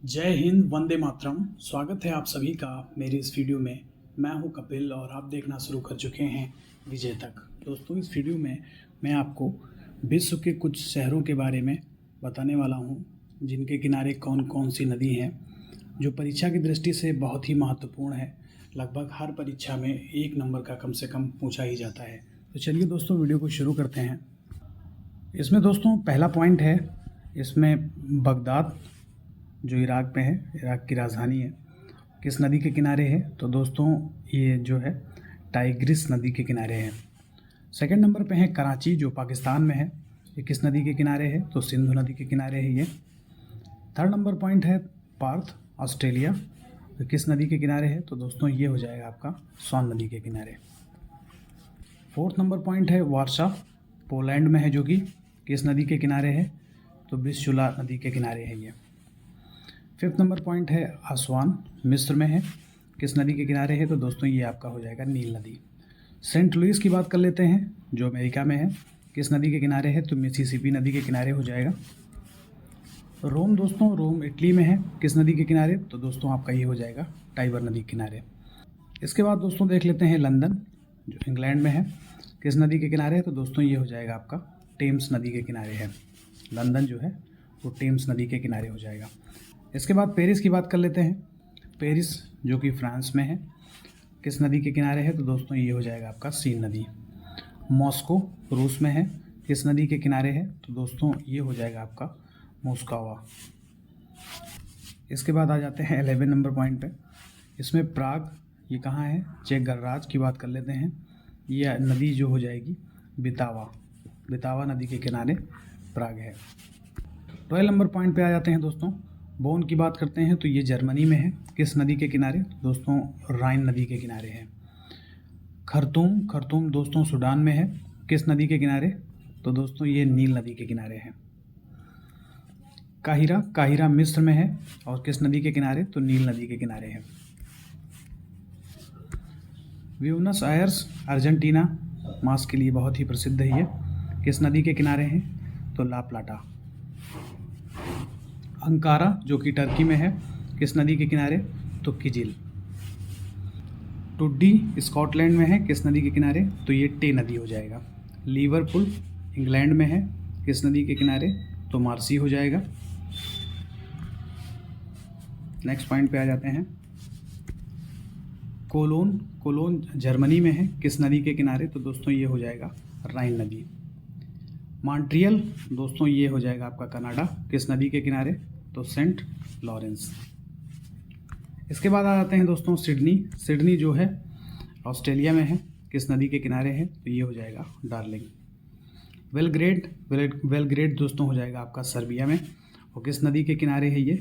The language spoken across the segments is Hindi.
जय हिंद, वंदे मातरम। स्वागत है आप सभी का मेरी इस वीडियो में। मैं हूं कपिल और आप देखना शुरू कर चुके हैं विजय तक। दोस्तों, इस वीडियो में मैं आपको विश्व के कुछ शहरों के बारे में बताने वाला हूं, जिनके किनारे कौन कौन सी नदी हैं, जो परीक्षा की दृष्टि से बहुत ही महत्वपूर्ण है। लगभग हर परीक्षा में 1 नंबर का कम से कम पूछा ही जाता है। तो चलिए दोस्तों, वीडियो को शुरू करते हैं। इसमें दोस्तों पहला पॉइंट है, इसमें बगदाद जो इराक में है, इराक की राजधानी है, किस नदी के किनारे है? तो दोस्तों ये जो है टाइग्रिस नदी के किनारे है। सेकंड नंबर पे है कराची, जो पाकिस्तान में है। ये किस नदी के किनारे है? तो सिंधु नदी के किनारे है ये। थर्ड नंबर पॉइंट है पर्थ, ऑस्ट्रेलिया। तो किस नदी के किनारे है? तो दोस्तों ये हो जाएगा आपका स्वान नदी के किनारे। फोर्थ नंबर पॉइंट है वारसा, पोलैंड में है, जो कि किस नदी के किनारे है? तो विस्चुला नदी के किनारे है ये। फिफ्थ नंबर पॉइंट है आसवान, मिस्र में है, किस नदी के किनारे है? तो दोस्तों ये आपका हो जाएगा नील नदी। सेंट लुइस की बात कर लेते हैं, जो अमेरिका में है, किस नदी के किनारे है? तो मिसिसिपी नदी के किनारे हो जाएगा। रोम दोस्तों, रोम इटली में है, किस नदी के किनारे? तो दोस्तों आपका ये हो जाएगा टाइबर नदी के किनारे। इसके बाद दोस्तों देख लेते हैं लंदन, जो इंग्लैंड में है, किस नदी के किनारे है? तो दोस्तों ये हो जाएगा आपका टेम्स नदी के किनारे है। लंदन जो है वो टेम्स नदी के किनारे हो जाएगा। इसके बाद पेरिस की बात कर लेते हैं। पेरिस जो कि फ्रांस में है, किस नदी के किनारे है? तो दोस्तों ये हो जाएगा आपका सीन नदी। मॉस्को रूस में है, किस नदी के किनारे है? तो दोस्तों ये हो जाएगा आपका मोस्कवा। इसके बाद आ जाते हैं 11 नंबर पॉइंट पे। इसमें प्राग, ये कहाँ है? चेक गणराज्य की बात कर लेते हैं। ये नदी जो हो जाएगी बितावा, बितावा नदी के किनारे प्राग है। 12 नंबर पॉइंट पे आ जाते हैं दोस्तों। बोन की बात करते हैं, तो ये जर्मनी में है, किस नदी के किनारे? दोस्तों राइन नदी के किनारे है। खर्तूम, खर्तूम दोस्तों सूडान में है, किस नदी के किनारे? तो दोस्तों ये नील नदी के किनारे है। काहिरा, काहिरा मिस्र में है और किस नदी के किनारे? तो नील नदी के किनारे है। ब्यूनस आयर्स अर्जेंटीना, मांस के लिए बहुत ही प्रसिद्ध है ये, किस नदी के किनारे है? तो ला प्लाटा। अंकारा जो कि टर्की में है, किस नदी के किनारे? तो किजिल। टुड्डी स्कॉटलैंड में है, किस नदी के किनारे? तो ये टे नदी हो जाएगा। लिवरपूल इंग्लैंड में है, किस नदी के किनारे? तो मार्सी हो जाएगा। नेक्स्ट पॉइंट पे आ जाते हैं। कोलोन, कोलोन जर्मनी में है, किस नदी के किनारे? तो दोस्तों ये हो जाएगा राइन नदी। मॉन्ट्रियल दोस्तों ये हो जाएगा आपका कनाडा, किस नदी के किनारे? तो सेंट लॉरेंस। इसके बाद आ जाते हैं दोस्तों सिडनी, सिडनी जो है ऑस्ट्रेलिया में है, किस नदी के किनारे है? तो ये हो जाएगा डार्लिंग। बेलग्रेड, बेलग्रेड दोस्तों हो जाएगा आपका सर्बिया में, और किस नदी के किनारे है ये?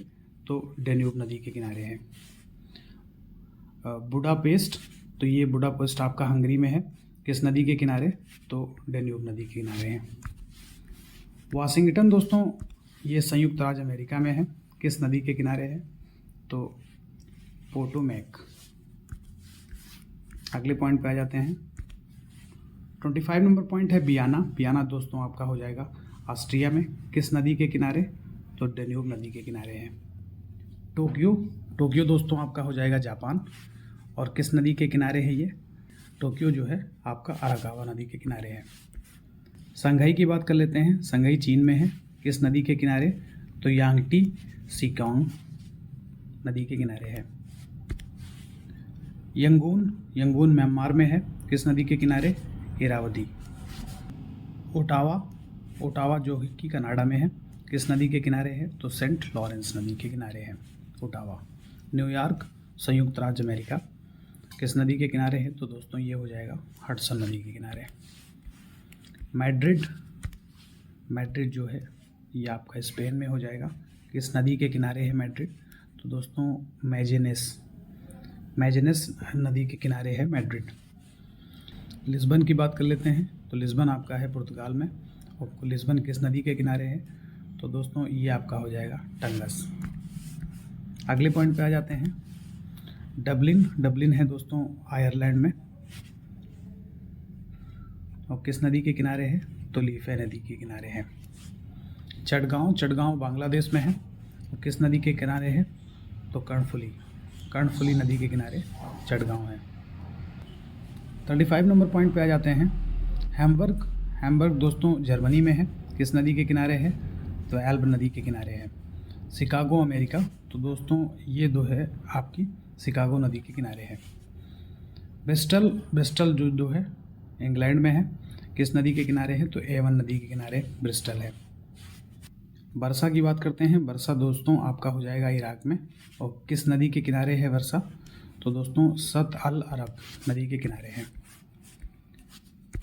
तो डेन्यूब नदी के किनारे है। बुडापेस्ट, तो ये बुडापेस्ट आपका हंगरी में है, किस नदी के किनारे? तो डेन्यूब नदी के किनारे है। वाशिंगटन दोस्तों ये संयुक्त राज्य अमेरिका में है, किस नदी के किनारे है? तो पोटोमैक। अगले पॉइंट पे आ जाते हैं। 25 नंबर पॉइंट है बियाना, बियाना दोस्तों आपका हो जाएगा ऑस्ट्रिया में, किस नदी के किनारे? तो डेन्यूब नदी के किनारे है। टोक्यो, टोक्यो दोस्तों आपका हो जाएगा जापान, और किस नदी के किनारे है ये? टोक्यो जो है आपका अराकावा नदी के किनारे है। संघाई की बात कर लेते हैं। संघाई चीन में है, किस नदी के किनारे? तो यांगटी सिकांग नदी के किनारे है। यंगून, यंगून म्यांमार में है, किस नदी के किनारे? इरावदी। ओटावा, ओटावा जो कि कनाडा में है, किस नदी के किनारे है? तो सेंट लॉरेंस नदी के किनारे है ओटावा। न्यूयॉर्क संयुक्त राज्य अमेरिका, किस नदी के किनारे है? तो दोस्तों ये हो जाएगा हडसन नदी के किनारे। मैड्रिड, मैड्रिड जो है ये आपका स्पेन में हो जाएगा, किस नदी के किनारे है मैड्रिड? तो दोस्तों मैजेनेस, मैजेनेस नदी के किनारे है मैड्रिड। लिस्बन की बात कर लेते हैं, तो लिस्बन आपका है पुर्तगाल में, और लिस्बन किस नदी के किनारे है? तो दोस्तों ये आपका हो जाएगा टंगस। अगले पॉइंट पे आ जाते हैं। डबलिन, डबलिन है दोस्तों आयरलैंड में, और किस नदी के किनारे है? तो लीफे नदी के किनारे है। चटगांव, चटगांव बांग्लादेश में है, वो किस नदी के किनारे है? तो कर्णफुली नदी के किनारे चटगांव है। 35 नंबर पॉइंट पे आ जाते हैं। हैम्बर्ग दोस्तों जर्मनी में है। किस नदी के किनारे है? तो एल्ब नदी के किनारे है। शिकागो अमेरिका, तो दोस्तों ये दो है आपकी शिकागो नदी के किनारे है। ब्रिस्टल जो है इंग्लैंड में है। किस नदी के किनारे है? तो एवन नदी के किनारे ब्रिस्टल है। वर्सा की बात करते हैं। वर्सा दोस्तों आपका हो जाएगा इराक में। और किस नदी के किनारे है वर्सा? तो दोस्तों सत अल अरब नदी के किनारे है।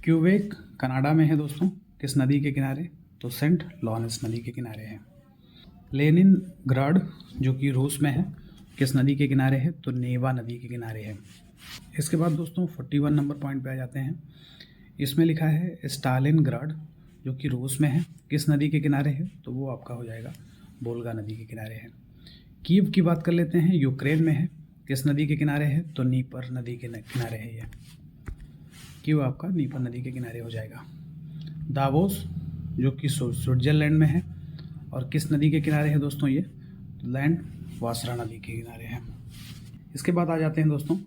क्यूबेक कनाडा में है दोस्तों। किस नदी के किनारे? तो सेंट लॉरेंस नदी के किनारे है। लेनिनग्राड जो कि रूस में है, किस नदी के किनारे है? तो नेवा नदी के किनारे है। इसके बाद दोस्तों 41 नंबर पॉइंट पे आ जाते हैं। इसमें लिखा है स्टालिनग्राड जो कि रूस में है, किस नदी के किनारे है? तो वो आपका हो जाएगा वोल्गा नदी के किनारे है। कीव की बात कर लेते हैं, यूक्रेन में है, किस नदी के किनारे है? तो नीपर नदी के किनारे है ये। कीव आपका नीपर नदी के किनारे हो जाएगा। दावोस जो कि स्विट्जरलैंड में है और किस नदी के किनारे है दोस्तों? ये लैंड वासरा नदी के किनारे है। इसके बाद आ जाते हैं दोस्तों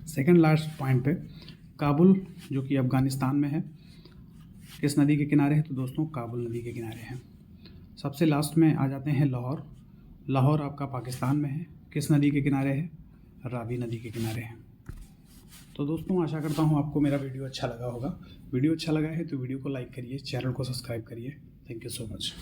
सेकंड लास्ट पॉइंट पे, काबुल जो कि अफ़गानिस्तान में है, किस नदी के किनारे है? तो दोस्तों काबुल नदी के किनारे है। सबसे लास्ट में आ जाते हैं लाहौर आपका पाकिस्तान में है, किस नदी के किनारे है? रावी नदी के किनारे है। तो दोस्तों आशा करता हूँ आपको मेरा वीडियो अच्छा लगा होगा। वीडियो अच्छा लगा है तो वीडियो को लाइक करिए, चैनल को सब्सक्राइब करिए। Thank you so much.